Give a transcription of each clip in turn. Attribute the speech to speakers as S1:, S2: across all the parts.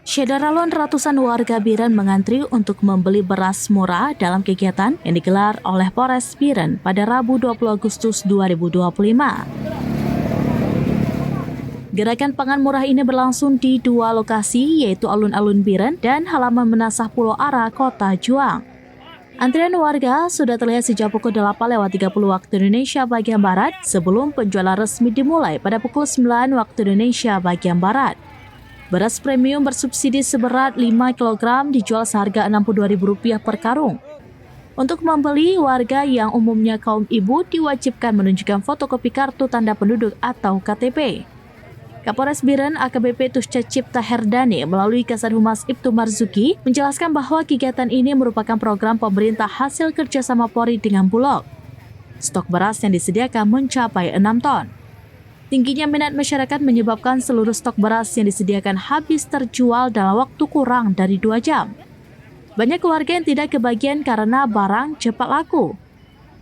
S1: Syedaralon ratusan warga Biren mengantri untuk membeli beras murah dalam kegiatan yang digelar oleh Polres Biren pada Rabu 20 Agustus 2025. Gerakan pangan murah ini berlangsung di dua lokasi, yaitu Alun-Alun Biren dan halaman Menasah Pulau Ara, Kota Juang. Antrian warga sudah terlihat sejak pukul 8:30 waktu Indonesia bagian Barat sebelum penjualan resmi dimulai pada pukul 9 waktu Indonesia bagian Barat. Beras premium bersubsidi seberat 5 kg dijual seharga Rp62.000 per karung. Untuk membeli, warga yang umumnya kaum ibu diwajibkan menunjukkan fotokopi kartu tanda penduduk atau KTP. Kapolres Biren AKBP Tusca Cipta Herdani melalui Kasat Humas Ibtu Marzuki menjelaskan bahwa kegiatan ini merupakan program pemerintah hasil kerjasama Polri dengan Bulog. Stok beras yang disediakan mencapai 6 ton. Tingginya minat masyarakat menyebabkan seluruh stok beras yang disediakan habis terjual dalam waktu kurang dari 2 jam. Banyak keluarga yang tidak kebagian karena barang cepat laku.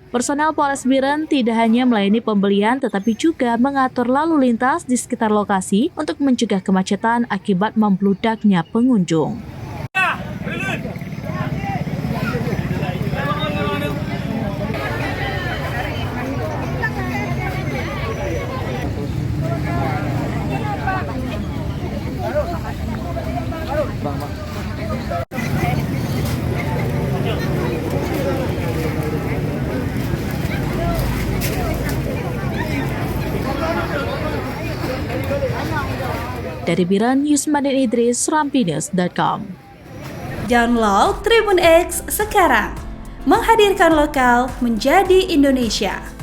S1: Personel Polres Biren tidak hanya melayani pembelian tetapi juga mengatur lalu lintas di sekitar lokasi untuk mencegah kemacetan akibat membludaknya pengunjung. Dari Biren, Yusmanin Idris, Rampinews.com.
S2: Download Tribun X sekarang, menghadirkan lokal menjadi Indonesia.